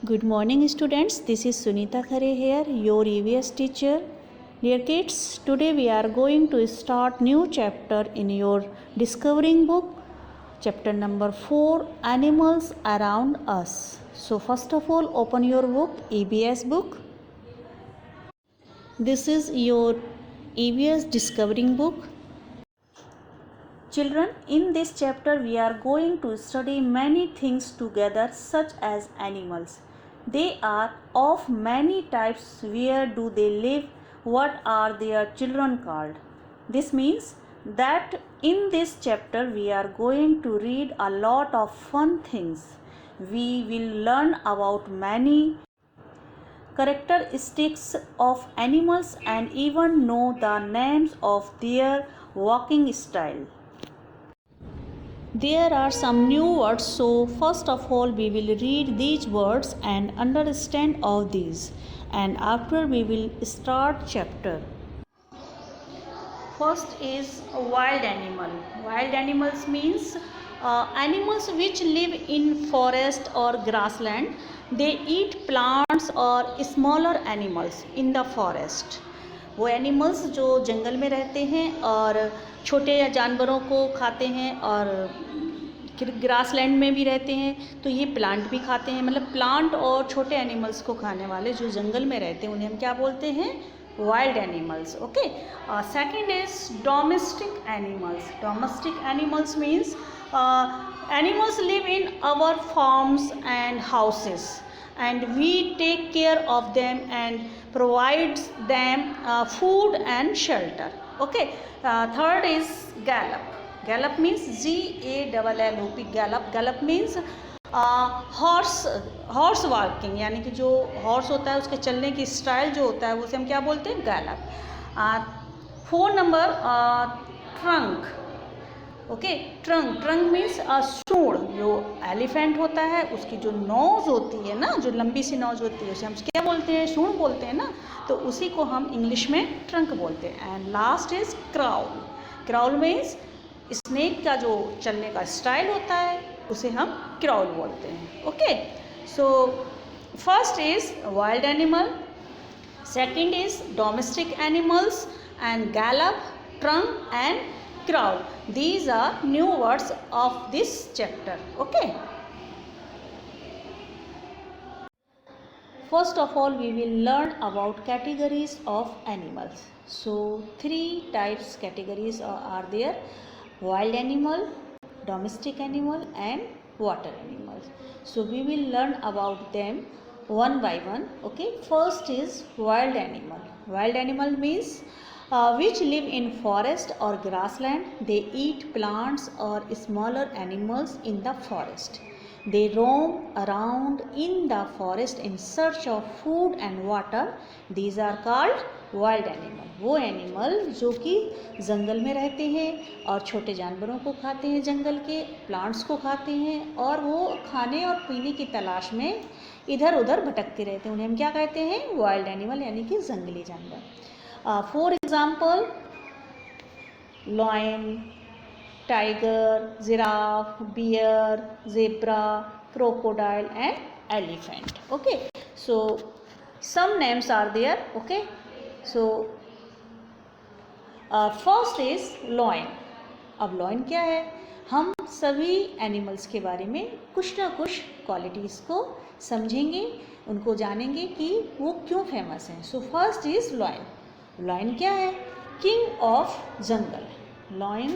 Good morning students, this is Sunita Khare here, your EVS teacher. Dear kids, today we are going to start new chapter in your discovering book, chapter number 4, Animals Around Us. So first of all, open your book, EVS book. This is your EVS discovering book. Children, in this chapter we are going to study many things together such as animals. They are of many types. Where do they live? What are their children called? This means that in this chapter we are going to read a lot of fun things. We will learn about many characteristics of animals and even know the names of their walking style. There are some new words, so first of all we will read these words and understand all these, and after we will start chapter. First is wild animal. Wild animals means animals which live in forest or grassland. They eat plants or smaller animals in the forest. वो animals जो जंगल में रहते हैं और छोटे जानवरों को खाते हैं और ग्रासलैंड में भी रहते हैं, तो ये प्लांट भी खाते हैं. मतलब प्लांट और छोटे एनिमल्स को खाने वाले जो जंगल में रहते हैं उन्हें हम क्या बोलते हैं? Wild animals. Okay. Second is domestic animals. Domestic animals means animals live in our farms and houses and we take care of them and provides them food and shelter. Okay. Third is gallop. Gallop means GALLOP. Gallop means horse walking, यानी कि जो horse होता है उसके चलने की style जो होता है उसे हम क्या बोलते हैं? Gallup. 4 number trunk. Okay. Trunk means सूंड. जो एलिफेंट होता है उसकी जो नोज होती है ना, जो लंबी सी नोज होती है उसे हम क्या बोलते हैं? सूंड बोलते हैं ना, तो उसी को हम इंग्लिश में ट्रंक बोलते हैं. And last is crawl. Crawl means snake का जो चलने का स्टाइल होता है उसे हम क्राउल बोलते हैं. Okay. So first is wild animal, second is domestic animals and Gallup, trunk and crawl. These are new words of this chapter. Okay. First of all we will learn about categories of animals. So 3 types categories are there: wild animal, domestic animal and water animals. So we will learn about them one by one. Okay. First is wild animal. Wild animal means which live in forest or grassland. They eat plants or smaller animals in the forest. They roam around in the forest in search of food and water. These are called wild animal. वो animal जो कि जंगल में रहते हैं और छोटे जानवरों को खाते हैं, जंगल के प्लांट्स को खाते हैं, और वो खाने और पीने की तलाश में इधर उधर भटकते रहते हैं. उन्हें हम क्या कहते हैं? वाइल्ड एनिमल, यानी कि जंगली जानवर. For example, lion, tiger, giraffe, bear, zebra, crocodile and elephant. Okay. So some names are there. Okay. So first is lion. अब lion क्या है? हम सभी एनिमल्स के बारे में कुछ ना कुछ क्वालिटीज़ को समझेंगे, उनको जानेंगे कि वो क्यों फेमस हैं. So first is lion. Lion क्या है? King of jungle. Lion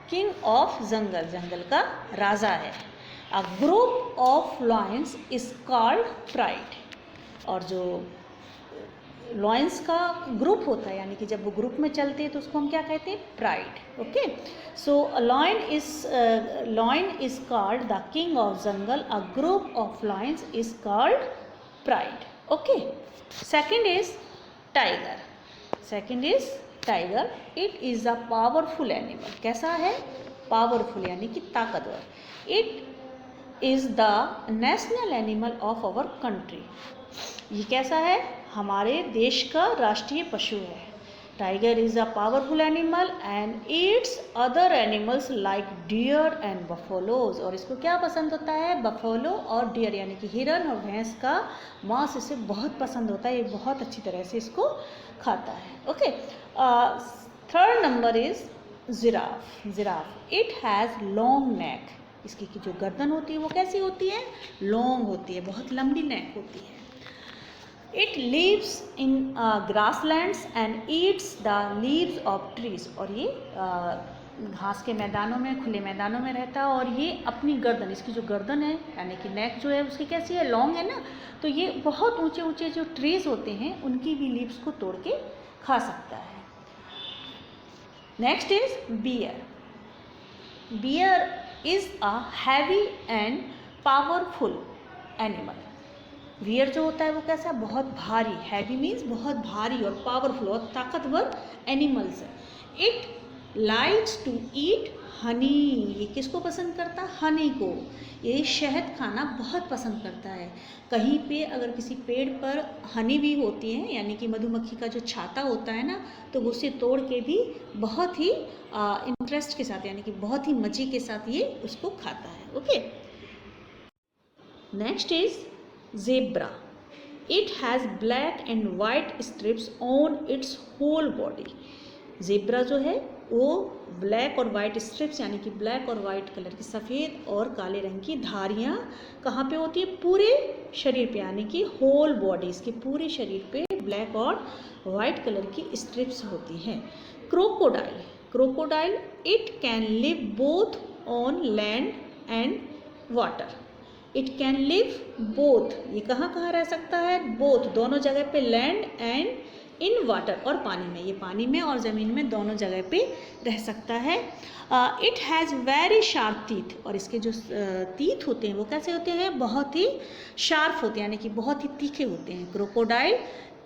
king of jungle, जंगल का राजा है. A group of lions is called pride. और जो लायंस का ग्रुप होता है, यानी कि जब वो ग्रुप में चलते हैं तो उसको हम क्या कहते हैं? Pride. Okay. So lion is called the king of jungle. A group of lions is called pride. Okay. Second is tiger. Second is tiger. It is a powerful animal. कैसा है? पावरफुल, यानी कि ताकतवर. It is the national animal of our country. ये कैसा है? हमारे देश का राष्ट्रीय पशु है. Tiger is a powerful animal and eats other animals like deer and buffaloes. और इसको क्या पसंद होता है? बफेलो और डियर यानी कि हिरन और भैंस का मांस इसे बहुत पसंद होता है, ये बहुत अच्छी तरह से इसको खाता है। Okay, third number is giraffe. Giraffe it has long neck. इसकी की जो गर्दन होती है वो कैसी होती है? लॉन्ग होती है, बहुत लंबी नेक होती है। It lives in grasslands and eats the leaves of trees. और ये घास के मैदानों में, खुले मैदानों में रहता है और ये अपनी गर्दन, इसकी जो गर्दन है यानी कि नेक जो है उसकी कैसी है? लॉन्ग है ना, तो ये बहुत ऊंचे ऊंचे जो ट्रीज होते हैं उनकी भी लीव्स को तोड़ के खा सकता है। Next is bear. Bear is a heavy and powerful animal. Bear जो होता है वो कैसा? बहुत भारी, हैवी मीन्स बहुत भारी, और पावरफुल और ताकतवर एनिमल्स है। It likes to eat honey. ये किसको पसंद करता है? हनी को। ये शहद खाना बहुत पसंद करता है। कहीं पे अगर किसी पेड़ पर हनी भी होती है यानी कि मधुमक्खी का जो छाता होता है ना, तो उसे तोड़ के भी बहुत ही इंटरेस्ट के साथ यानी कि बहुत ही मजे के साथ ये उसको खाता है। Okay, next is zebra. It has black and white strips on its whole body. zebra जो है वो ब्लैक और वाइट स्ट्रिप्स यानी कि ब्लैक और वाइट कलर की, सफ़ेद और काले रंग की धारियाँ कहाँ पे होती है? पूरे शरीर पे, यानी कि होल बॉडी, इसके पूरे शरीर पे ब्लैक और वाइट कलर की स्ट्रिप्स होती हैं। Crocodile. Crocodile it can live both on land and water. It can live both, ये कहाँ कहाँ रह सकता है? बोथ, दोनों जगह पे, लैंड एंड इन वाटर, और पानी में, ये पानी में और ज़मीन में दोनों जगह पे रह सकता है। It has very sharp teeth. और इसके जो टीथ होते हैं वो कैसे होते हैं? बहुत ही शार्प होते हैं यानी कि बहुत ही तीखे होते हैं। Crocodile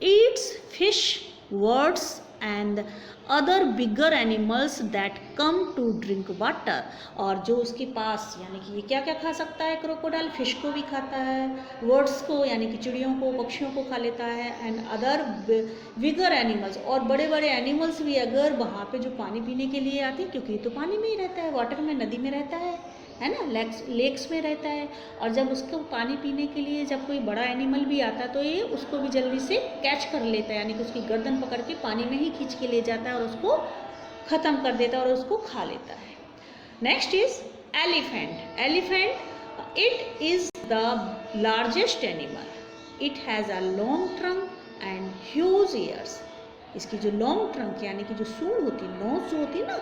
eats fish, birds and other bigger animals that come to drink water. और जो उसके पास यानी कि ये क्या क्या खा सकता है? क्रोकोडाइल फिश को भी खाता है, वर्ड्स को यानी कि चिड़ियों को, पक्षियों को खा लेता है, एंड अदर बिगर एनिमल्स, और बड़े बड़े एनिमल्स भी अगर वहाँ पे जो पानी पीने के लिए आते हैं, क्योंकि ये तो पानी में ही रहता है, वाटर में, नदी में रहता है ना, लेक्स में रहता है। और जब उसको पानी पीने के लिए जब कोई बड़ा एनिमल भी आता है तो ये उसको भी जल्दी से कैच कर लेता है यानी कि उसकी गर्दन पकड़ के पानी में ही खींच के ले जाता है और उसको ख़त्म कर देता है और उसको खा लेता है। Next is elephant. Elephant it is the largest animal. It has a long trunk and huge years. इसकी जो लॉन्ग ट्रंक यानी कि जो सूंड होती है, नोज जो होती है ना,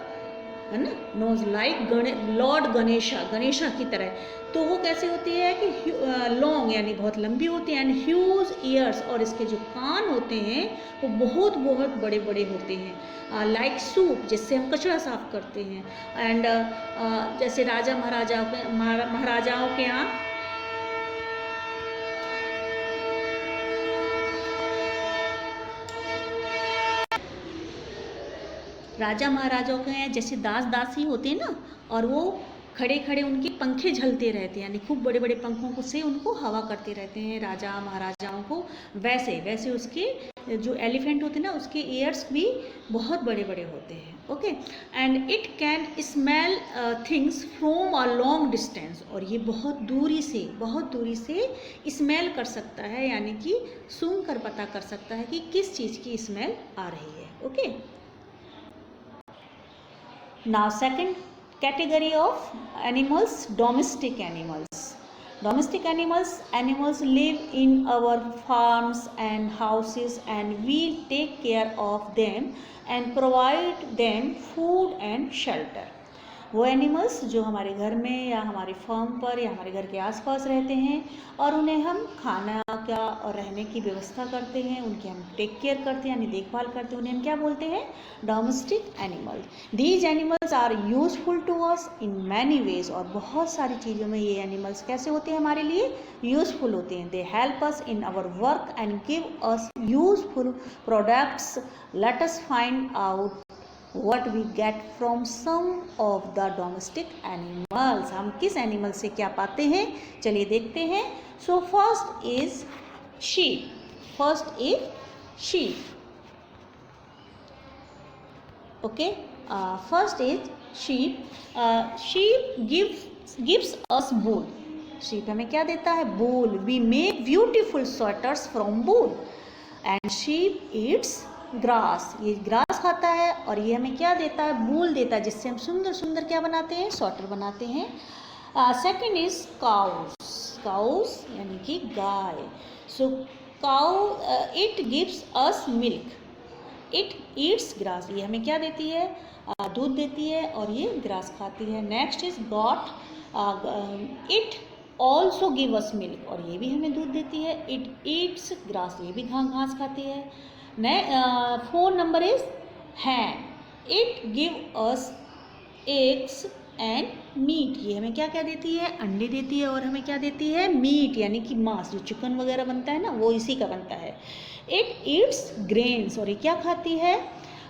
है ना, नोज लाइक लॉर्ड गणेशा की तरह, तो वो कैसे होती है कि लॉन्ग यानी बहुत लंबी होती है, एंड ह्यूज ईयर्स, और इसके जो कान होते हैं वो बहुत बहुत बड़े बड़े होते हैं, लाइक सूप, जिससे हम कचरा साफ करते हैं, एंड जैसे राजा महाराजाओं के यहाँ राजा महाराजाओं के यहाँ जैसे दास दासी होते हैं ना, और वो खड़े खड़े उनके पंखे झलते रहते हैं यानी खूब बड़े बड़े पंखों से उनको हवा करते रहते हैं राजा महाराजाओं को, वैसे वैसे उसके जो एलिफेंट होते हैं ना उसके ईयर्स भी बहुत बड़े बड़े होते हैं। Okay, and it can smell things from a long distance. और ये बहुत दूरी से स्मेल कर सकता है यानी कि सूंघ कर पता कर सकता है कि किस चीज़ की स्मेल आ रही है। Okay, now second category of animals, domestic animals. Domestic animals live in our farms and houses, and we take care of them and provide them food and shelter. वो एनिमल्स जो हमारे घर में या हमारे फार्म पर या हमारे घर के आसपास रहते हैं और उन्हें हम खाना का और रहने की व्यवस्था करते हैं, उनकी हम टेक केयर करते हैं यानी देखभाल करते हैं, उन्हें हम क्या बोलते हैं? Domestic animal. These animals are useful to us in many ways. और बहुत सारी चीज़ों में ये एनिमल्स कैसे होते हैं? हमारे लिए यूजफुल होते हैं। They help us in our work and give us useful products. Let us find out what we get from some of the domestic animals. हम किस एनिमल से क्या पाते हैं, चलिए देखते हैं। So first is sheep. Okay, first is sheep. Sheep gives us wool. sheep हमें क्या देता है? wool. We make beautiful sweaters from wool. And sheep eats grass. ये grass खाता है और ये हमें क्या देता है? wool देता है, जिससे हम सुंदर सुंदर क्या बनाते हैं? स्वेटर बनाते हैं. Second is cows. cows यानी कि गाय. So cow it gives us milk. It eats grass. ये हमें क्या देती है? दूध देती है और ये ग्रास खाती है. Next is goat. It also give us milk. और ये भी हमें दूध देती है. It eats grass. ये भी घास खाती है. 4 number is hen. It give us eggs and meat. ये हमें क्या क्या देती है? अंडे देती है और हमें क्या देती है? मीट यानी कि मांस. जो चिकन वगैरह बनता है ना, वो इसी का बनता है. It Yeats grains. और ये क्या खाती है?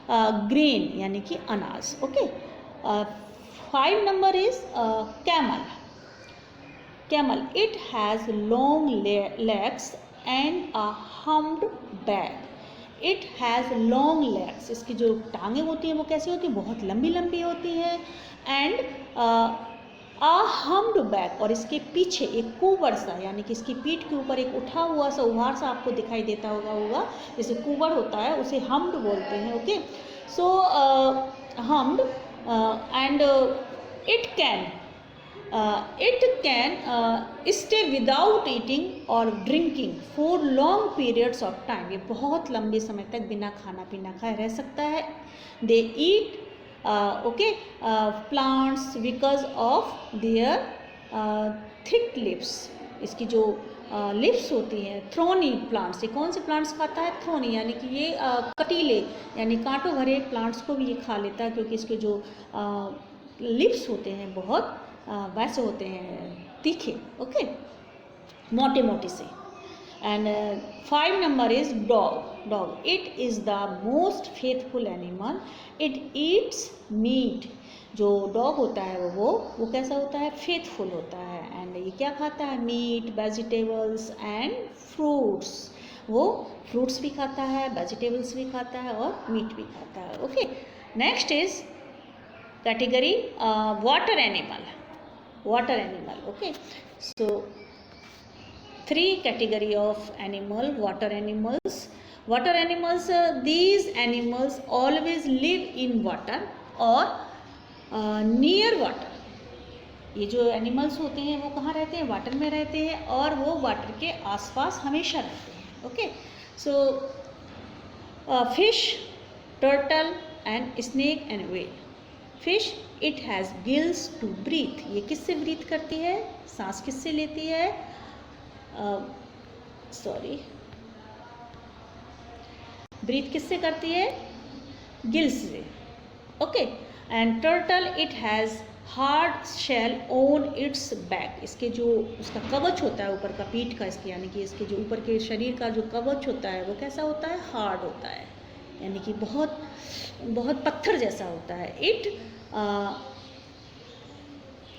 ग्रेन यानी कि अनाज. Okay. 5 number is camel. Camel. It has long legs and a humped back. It has long legs. इसकी जो टांगें होती हैं वो कैसी होती हैं? बहुत लंबी लंबी होती हैं. And a humped back. और इसके पीछे एक कुबड़ सा, यानी कि इसकी पीठ के ऊपर एक उठा हुआ सा उभार सा आपको दिखाई देता होगा. जैसे कुबड़ होता है उसे हम्प्ड बोलते हैं. Okay. So humped. And it can stay without eating or drinking for long periods of time. ये बहुत लंबे समय तक बिना खाना पीना खाए रह सकता है. They eat plants because of their thick lips. इसकी जो लिप्स होती हैं, थ्रोनी प्लांट्स. ये कौन से प्लांट्स खाता है? थ्रोनी यानी कि ये कटीले यानी कांटों भरे प्लांट्स को भी ये खा लेता है, क्योंकि इसके जो लिप्स होते हैं बहुत वैसे होते हैं, तीखे. ओके, मोटे मोटे से. And 5 number is dog. Dog. It is the most faithful animal. It eats meat. जो डॉग होता है वो कैसा होता है? फेथफुल होता है. एंड ये क्या खाता है? Meat, vegetables and fruits. वो फ्रूट्स भी खाता है, वेजिटेबल्स भी खाता है और मीट भी खाता है. Okay. Next is category water animal. water animal. Okay, so 3 category of animal. Water animals. These animals always live in water or near water. ये जो एनिमल्स होते हैं वो कहाँ रहते हैं? वाटर में रहते हैं और वो वाटर के आसपास हमेशा रहते हैं. Okay. So fish, turtle and snake and whale. Fish. It has gills to breathe. ये किससे ब्रीथ करती है? सांस किससे लेती है? ब्रीथ किससे करती है? गिल्स से. Okay. And turtle. It has hard shell on its back. इसके जो उसका कवच होता है ऊपर का, पीठ का इसके, यानी कि इसके जो ऊपर के शरीर का जो कवच होता है वो कैसा होता है? हार्ड होता है, यानी कि बहुत बहुत पत्थर जैसा होता है. It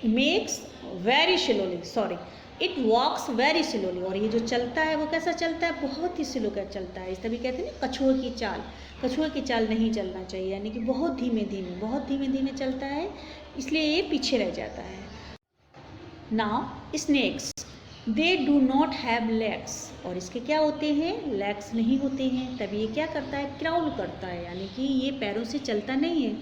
makes very slowly. It walks very slowly. और ये जो चलता है वो कैसा चलता है? बहुत ही स्लो का चलता है. इस तभी कहते हैं ना कछुए की चाल. कछुए की चाल नहीं चलना चाहिए, यानी कि बहुत धीमे धीमे चलता है, इसलिए ये पीछे रह जाता है. Now snakes. They do not have legs. और इसके क्या होते हैं? लेग्स नहीं होते हैं. तभी ये क्या करता है? क्राउल करता है, यानी कि ये पैरों से चलता नहीं है,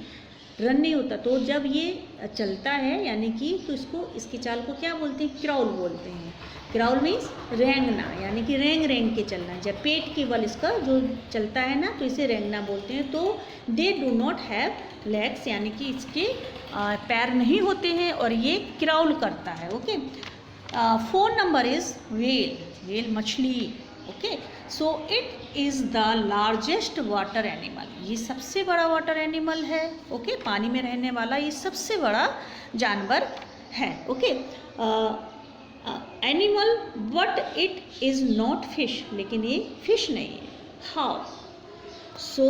रन नहीं होता. तो जब ये चलता है यानी कि तो इसकी चाल को क्या बोलते हैं? क्राउल बोलते हैं. क्राउल मीन्स रेंगना, यानी कि रेंग के चलना. जब पेट के बल इसका जो चलता है ना, तो इसे रेंगना बोलते हैं. तो दे डू नॉट हैव लेग्स, यानी कि इसके पैर नहीं होते हैं और ये क्राउल करता है. Okay. 4 number is whale. Whale मछली. Okay. So it is the largest water animal. ये सबसे बड़ा वाटर एनिमल है. ओके. पानी में रहने वाला ये सबसे बड़ा जानवर है. Okay. Animal but it is not fish. लेकिन ये फिश नहीं है. How? So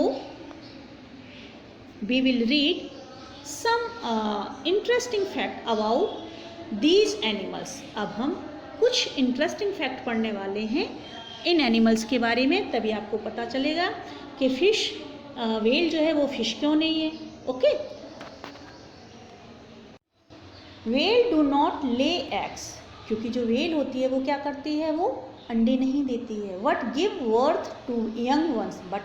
we will read some interesting fact about these animals. अब हम कुछ इंटरेस्टिंग फैक्ट पढ़ने वाले हैं इन एनिमल्स के बारे में. तभी आपको पता चलेगा कि फ़िश, व्हेल जो है वो फ़िश क्यों नहीं है. Okay. Whale do not lay eggs, क्योंकि जो व्हेल होती है वो क्या करती है, वो अंडे नहीं देती है। But give birth to young ones, but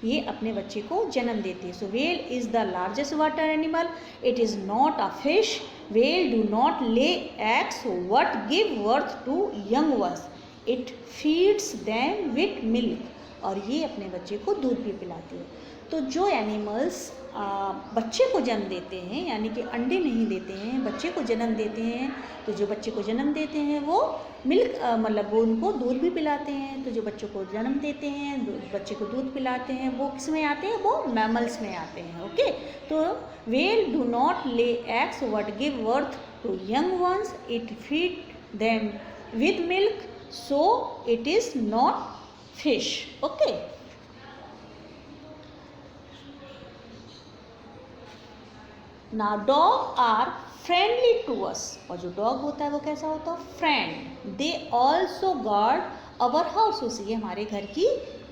ये अपने बच्चे को जन्म देती है। So whale is the largest water animal, it is not a fish. Whale do not lay eggs, but give birth to young ones, it feeds them with milk, और ये अपने बच्चे को दूध भी पिलाती है। तो जो एनिमल्स बच्चे को जन्म देते हैं, यानी कि अंडे नहीं देते हैं, बच्चे को जन्म देते हैं, तो जो बच्चे को जन्म देते हैं वो मिल्क मतलब वो उनको दूध भी पिलाते हैं। तो जो बच्चों को जन्म देते हैं, बच्चे को दूध पिलाते हैं, वो किस में आते हैं, वो मैमल्स में आते हैं। ओके, तो whale do not lay eggs, what give birth to young ones, it feed them with milk, so it is not fish. Okay, now dog are friendly to us, और जो डॉग होता है वो कैसा होता है, friend. They also guard our house, ये हमारे घर की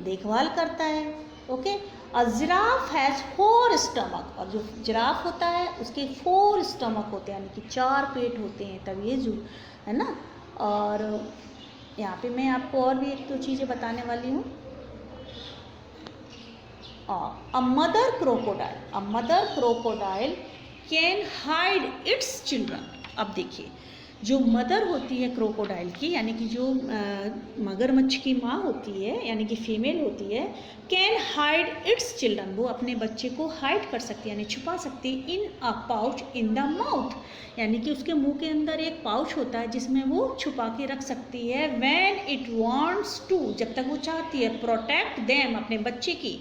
देखभाल करता है। Okay, a giraffe has 4 stomach, और जो जिराफ होता है उसके 4 स्टमक होते हैं, यानी कि 4 पेट होते हैं, तब ये जो है ना। और यहाँ पे मैं आपको और भी 1-2 चीज़ें बताने वाली हूँ। A mother crocodile can hide it's children. अब देखिए, जो मदर होती है क्रोकोडाइल की, यानी कि जो मगरमच्छ की माँ होती है, यानी कि फीमेल होती है, कैन हाइड इट्स चिल्ड्रन, वो अपने बच्चे को हाइड कर सकती है, यानी छुपा सकती है, in a pouch in the mouth, यानी कि उसके मुंह के अंदर एक पाउच होता है जिसमें वो छुपा के रख सकती है। व्हेन इट वांट्स टू, जब तक वो चाहती है, प्रोटेक्ट देम, अपने बच्चे की,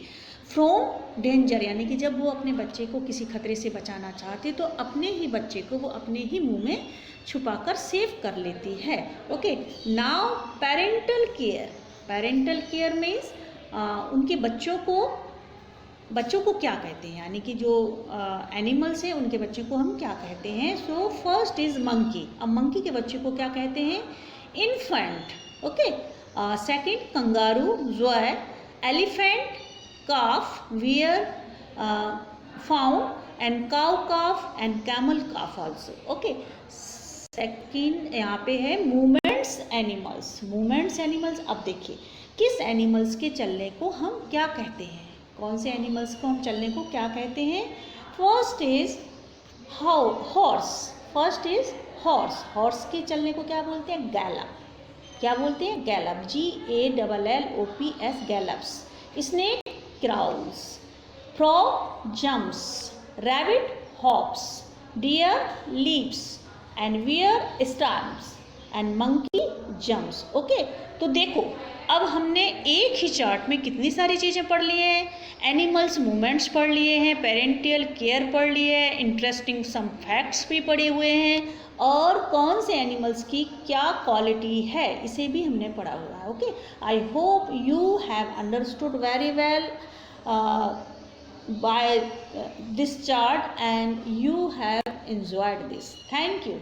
फ्रॉम डेंजर, यानी कि जब वो अपने बच्चे को किसी खतरे से बचाना चाहती तो अपने ही बच्चे को वो अपने ही मुंह में छुपाकर सेव कर लेती है। Okay, now parental care means उनके बच्चों को क्या कहते हैं, यानी कि जो एनिमल्स हैं उनके बच्चे को हम क्या कहते हैं। सो फर्स्ट इज मंकी, अब मंकी के बच्चे को क्या कहते हैं, infant. Okay, second kangaroo, joey, elephant, calf, where found, and cow calf and camel calf also. Okay, second यहाँ पे है मूवमेंट्स एनिमल्स। अब देखिए, किस एनिमल्स के चलने को हम क्या कहते हैं, कौन से एनिमल्स को हम चलने को क्या कहते हैं। फर्स्ट इज हॉर्स के चलने को क्या बोलते हैं, गैलप। क्या बोलते हैं, gallop, GALLOPS, gallops. Snake crawls, frog jumps, rabbit hops, deer leaps, and bear stamps, and monkey jumps. Okay, तो देखो अब हमने एक ही चार्ट में कितनी सारी चीज़ें पढ़ ली हैं। एनिमल्स मूवमेंट्स पढ़ लिए हैं, पेरेंटियल केयर पढ़ लिए हैं, इंटरेस्टिंग सम फैक्ट्स भी पढ़े हुए हैं, और कौन से एनिमल्स की क्या क्वालिटी है इसे भी हमने पढ़ा हुआ है। Okay, I hope you have understood very well by this chart and you have enjoyed this. Thank you.